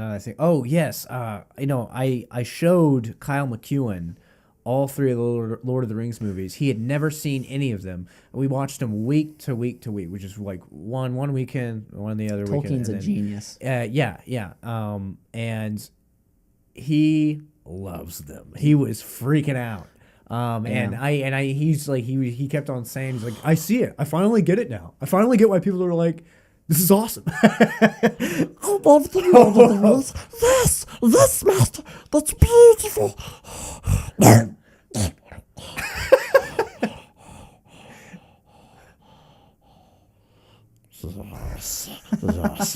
now that I think, oh yes, I showed Kyle McEwen all three of the Lord of the Rings movies. He had never seen any of them. We watched them week to week to week, which is like one weekend, one the other weekend. Tolkien's a genius. Yeah. And he loves them. He was freaking out. And he's like, he kept on saying, he's like, I see it. I finally get it now. I finally get why people are like, this is awesome. I love the Lord of the Rings. Yes, master. That's beautiful. Yes,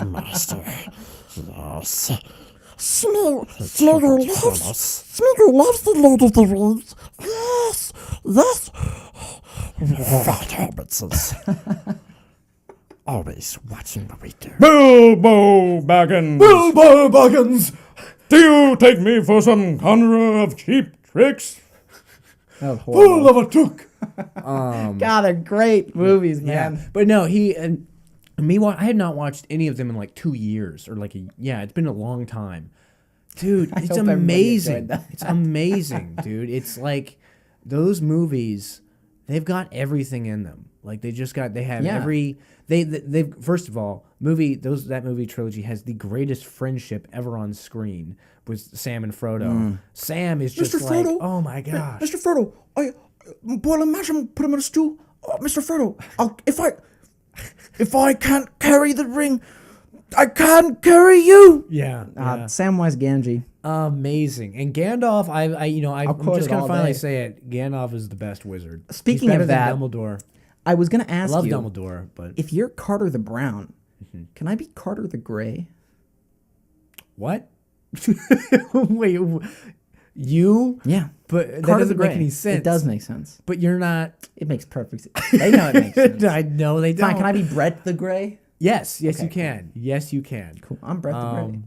master. Yes. Smeagol loves the Lord of the Rings. Yes. Fat hobbitses. Always watching what we do. Bilbo Baggins! Do you take me for some conjurer of cheap tricks? That was horrible. Full of a took. God, they're great movies, man. Yeah. But no, I had not watched any of them in like 2 years or it's been a long time. Dude, it's amazing. It's amazing, dude. It's like those movies, they've got everything in them. Like they have every they first of all, that movie trilogy has the greatest friendship ever on screen with Sam and Frodo. Sam is just Mr. like, Frodo, oh my gosh. Mr. Frodo, I boil a mash and put him on a stool. Oh, Mr. Frodo, if I can't carry the ring, I can't carry you. Yeah. Samwise Gamgee. Amazing. And Gandalf, I'm just gonna finally say it. Gandalf is the best wizard. Speaking He's better of that, than Dumbledore. I was going to ask you. I love Dumbledore, but if you're Carter the Brown, can I be Carter the Gray? What? Wait, you? Yeah. But that Carter doesn't the make Gray. any sense. It does make sense. But you're not. It makes perfect sense. They know it makes sense. I know they don't. Fine, can I be Brett the Gray? Yes, you can. Yes, you can. Cool. I'm Brett the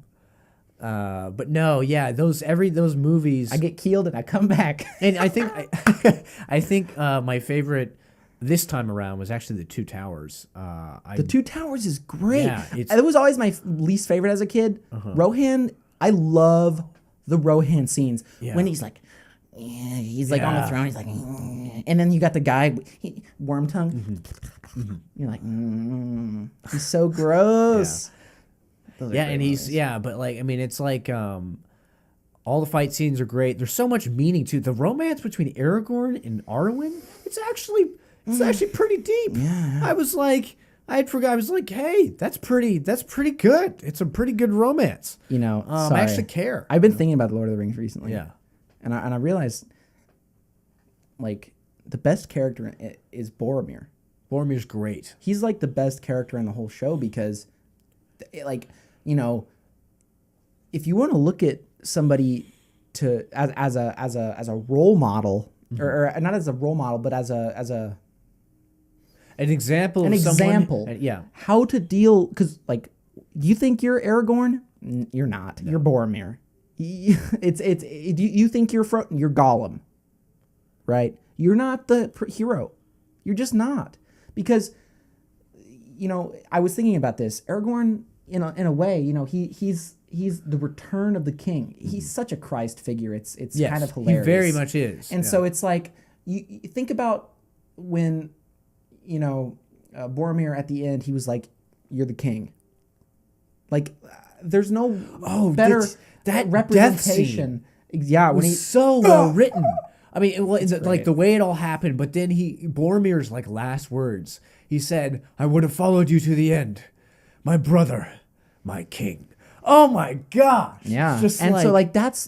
Gray. But no, yeah, those movies. I get keeled and I come back. And I think my favorite this time around was actually the Two Towers. The Two Towers is great. Yeah, it was always my least favorite as a kid. Rohan, I love the Rohan scenes when he's like, he's like on the throne. He's like, and then you got the guy, worm tongue. You're like, he's so gross. And he's but like I mean, it's like all the fight scenes are great. There's so much meaning to the romance between Aragorn and Arwen. It's actually pretty deep. Yeah. I was like, I was like, hey, that's pretty good. It's a pretty good romance. I actually care. I've been thinking about the Lord of the Rings recently. Yeah. And I realized, like, the best character is Boromir. Boromir's great. He's like the best character in the whole show because, like, if you want to look at somebody as a role model, or not as a role model, but as an example. How to deal, because like, do you think you're Aragorn? You're not. No. You're Boromir. You think you're Gollum, right? You're not the hero. You're just not, because I was thinking about this. Aragorn, in a way, he's the return of the king. He's such a Christ figure. It's kind of hilarious. He very much is. And so it's like you think about when Boromir at the end, he was like, "You're the king." Like, there's no better that representation. Yeah, when he's so well written. I mean, like the way it all happened, but then Boromir's like last words. He said, "I would have followed you to the end, my brother, my king." Oh my gosh! Yeah, so like that's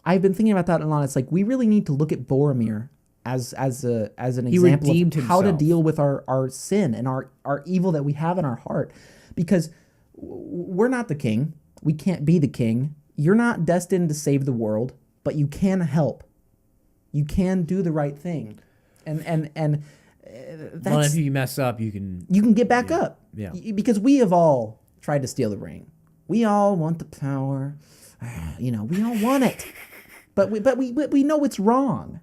I've been thinking about that a lot. It's like we really need to look at Boromir as an example of how to deal with our sin and our evil that we have in our heart, because we're not the king. We can't be the king. You're not destined to save the world, but you can help. You can do the right thing, and that's, well, if you mess up, you can get back up. Yeah, because we have all tried to steal the ring. We all want the power. We all want it, but we know it's wrong,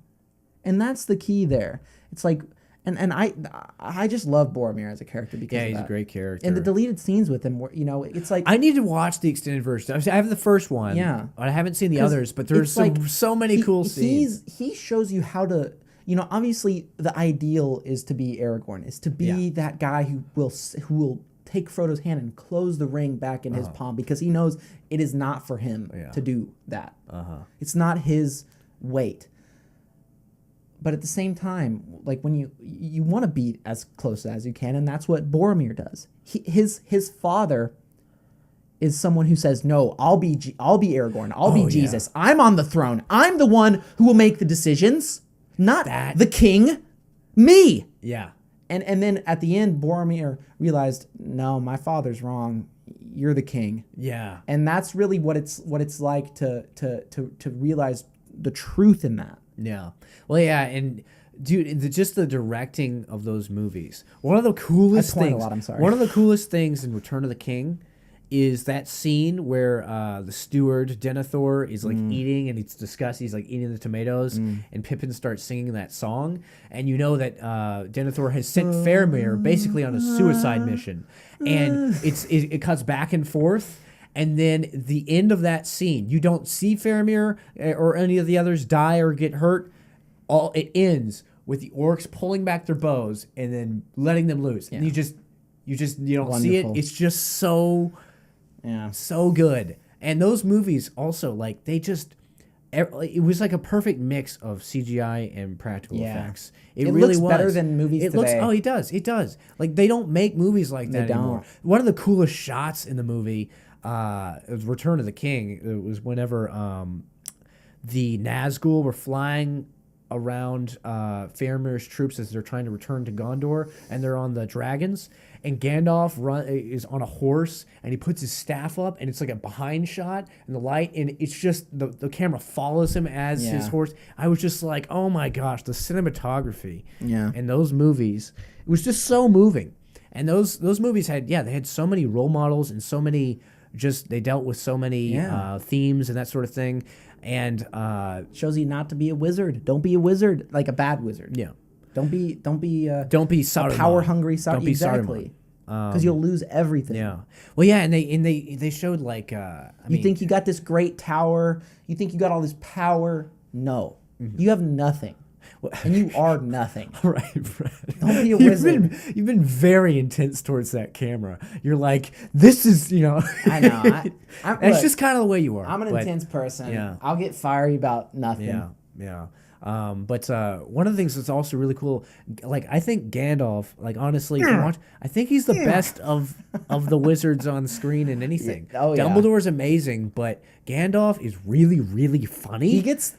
and that's the key there. It's like, And I just love Boromir as a character because of he's that. a great character. And the deleted scenes with him, where, it's like I need to watch the extended version. I have the first one. Yeah. But I haven't seen the others. But there's so many cool scenes. He shows you how to. Obviously the ideal is to be Aragorn, is to be that guy who will take Frodo's hand and close the ring back in his palm, because he knows it is not for him to do that. It's not his weight. But at the same time, like when you want to be as close as you can, and that's what Boromir does. His father is someone who says, "No, I'll be Aragorn. I'll be Jesus. I'm on the throne. I'm the one who will make the decisions, not the king. Me." Yeah. And then at the end, Boromir realized, "No, my father's wrong. You're the king." Yeah. And that's really what it's like to realize the truth in that. Yeah. Well, yeah, and dude, just the directing of those movies. One of the coolest things. a lot, I'm sorry. One of the coolest things in Return of the King is that scene where the steward Denethor is like eating, and it's disgusting. He's like eating the tomatoes, and Pippin starts singing that song, and you know that Denethor has sent Faramir basically on a suicide mission, and it cuts back and forth. And then the end of that scene, you don't see Faramir or any of the others die or get hurt. It ends with the orcs pulling back their bows and then letting them loose. Yeah. And you don't see it. It's just so good. And those movies also, like, it was like a perfect mix of CGI and practical effects. It really looks better than movies today. It does. Like, they don't make movies like that anymore. One of the coolest shots in the movie, it was Return of the King. It was whenever the Nazgul were flying around Faramir's troops as they're trying to return to Gondor, and they're on the dragons, and Gandalf is on a horse, and he puts his staff up, and it's like a behind shot, and the light, and it's just the camera follows him as his horse. I was just like, oh my gosh, the cinematography in those movies, it was just so moving. And those movies they had so many role models and so many. They dealt with so many themes and that sort of thing, and shows you not to be a wizard. Don't be a wizard, like a bad wizard. Yeah. Don't be Saruman. Power hungry. Don't be exactly. Because you'll lose everything. Yeah. Well, yeah, and they showed like. You think you got this great tower? You think you got all this power? No, you have nothing. And you are nothing. Right. Don't be a wizard. You've been very intense towards that camera. You're like, this is, I know. It's just kind of the way you are. I'm an intense person. Yeah. I'll get fiery about nothing. Yeah. But one of the things that's also really cool, like, I think Gandalf, like, honestly, I think he's the best of the wizards on screen in anything. Dumbledore's amazing, but Gandalf is really, really funny. He gets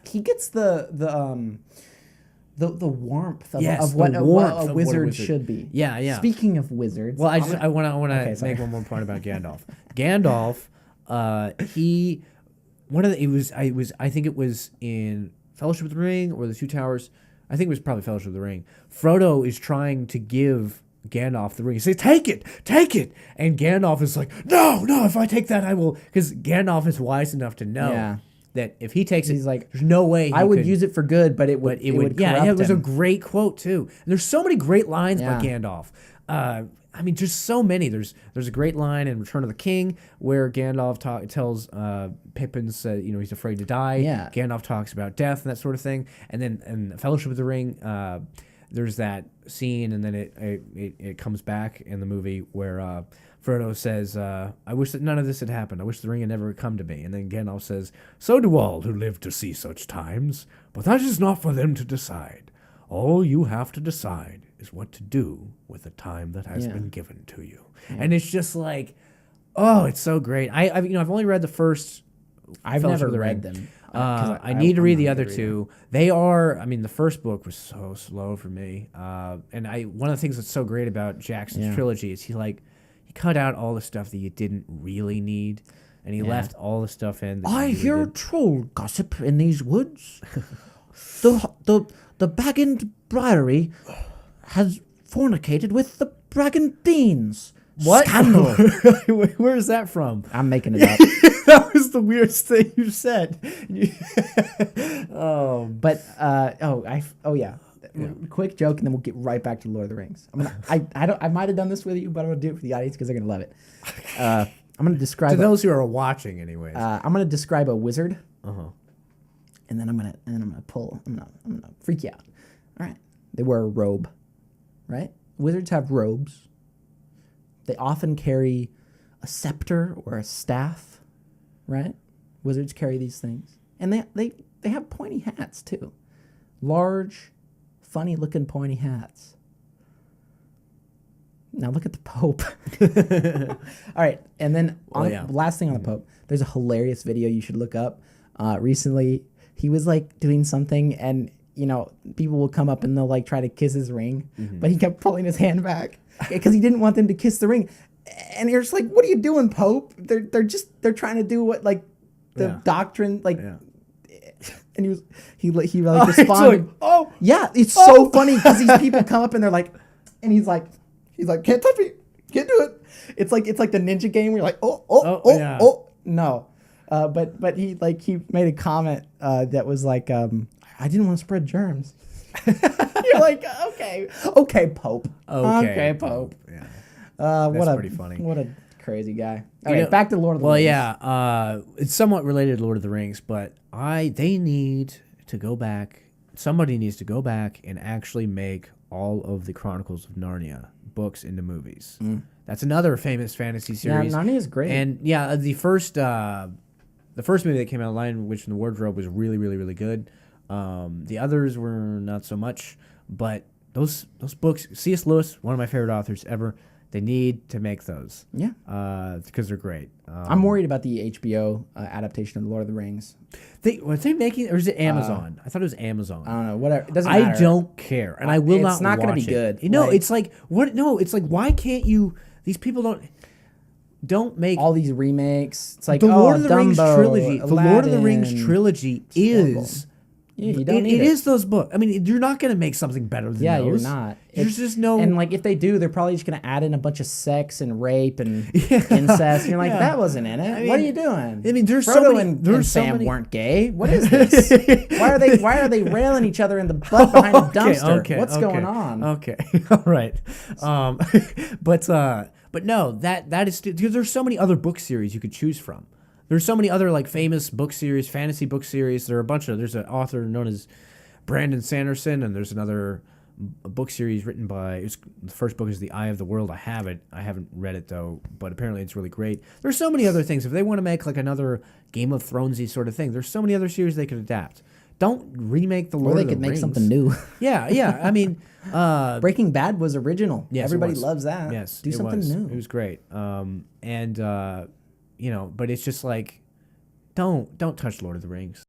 the warmth of what a wizard should be. Yeah. Speaking of wizards, well, I want to make one more point about Gandalf. Gandalf, I think it was in Fellowship of the Ring or the Two Towers. I think it was probably Fellowship of the Ring. Frodo is trying to give Gandalf the ring. He says, take it. And Gandalf is like, no, if I take that, I will. Because Gandalf is wise enough to know that if he takes he's like, there's no way I would use it for good, but it would corrupt it was him. a great quote too. And there's so many great lines by Gandalf. I mean, just so many. There's a great line in Return of the King where Gandalf tells Pippin, he's afraid to die. Yeah. Gandalf talks about death and that sort of thing. And then in Fellowship of the Ring, there's that scene, and then it comes back in the movie where Frodo says, I wish that none of this had happened. I wish the ring had never come to me. And then Gandalf says, so do all who live to see such times, but that is not for them to decide. All you have to decide is what to do with the time that has been given to you. Yeah. And it's just like, oh, it's so great. I've only read the first. I've never read them. I need to read the other two. They are. I mean, the first book was so slow for me. And one of the things that's so great about Jackson's trilogy is he cut out all the stuff that you didn't really need, and he left all the stuff in. That I hear troll gossip in these woods. The Baggend Briary has fornicated with the Bragandines. What? Scandal. Where is that from? I'm making it up. That was the weirdest thing you said. quick joke, and then we'll get right back to Lord of the Rings. I might have done this with you, but I'm gonna do it for the audience because they're gonna love it. I'm gonna describe to those who are watching, anyways. I'm gonna describe a wizard, Uh-huh. and then I'm gonna freak you out. All right, they wear a robe, right? Wizards have robes. They often carry a scepter or a staff, right? Wizards carry these things, and they have pointy hats too, large, funny-looking pointy hats. Now look at the Pope. All right, and then last thing on the Pope, there's a hilarious video you should look up. Recently, he was like doing something, and people will come up and they'll like try to kiss his ring, but he kept pulling his hand back because he didn't want them to kiss the ring. And you're just like, what are you doing, Pope? They're trying to do what like the doctrine like. Yeah. And he responded. It's so funny because these people come up and they're like, and he's like, can't touch me, can't do it. It's like the ninja game where you're like, no. But he made a comment that was like, I didn't want to spread germs. You're like, okay, Pope. Okay, Pope. Yeah. That's pretty funny. What a crazy guy. All right, back to Lord of the Rings. Yeah, it's somewhat related to Lord of the Rings, but they need to go back. Somebody needs to go back and actually make all of the Chronicles of Narnia books into movies. That's another famous fantasy series. Yeah, Narnia is great. And yeah, the first movie that came out, Lion, Witch, and the Wardrobe, was really, really, really good. The others were not so much, but those books, C.S. Lewis, one of my favorite authors ever. They need to make those. Yeah. Because they're great. I'm worried about the HBO adaptation of The Lord of the Rings. Are they making, or is it Amazon? I thought it was Amazon. I don't know. Whatever. It doesn't matter. I don't care, and I will not watch it. It's not going to be good. It's like, what? No, it's like, why can't you, these people don't make all these remakes. It's like the Lord of the Rings Dumbo, trilogy. Aladdin. The Lord of the Rings trilogy is... Yeah, you don't need it. It is those books. I mean, you're not going to make something better than those. Yeah, you're not. There's just no... And, like, if they do, they're probably just going to add in a bunch of sex and rape and incest. And you're like, that wasn't in it. I mean, what are you doing? I mean, there's Frodo so many... and Sam weren't gay. What is this? Why are they railing each other in the butt behind a dumpster? What's going on? Okay. All right. But no, that is... Because there's so many other book series you could choose from. There's so many other like famous book series, fantasy book series. There are a bunch of... There's an author known as Brandon Sanderson, and there's another book series written by... The first book is The Eye of the World. I have it. I haven't read it, though, but apparently it's really great. There's so many other things. If they want to make like another Game of Thrones-y sort of thing, there's so many other series they could adapt. Don't remake the Lord of the Rings. Or they could make something new. Yeah. I mean... Breaking Bad was original. Yes, everybody loves that. Yes, do something new. It was great. But it's just like, don't touch Lord of the Rings.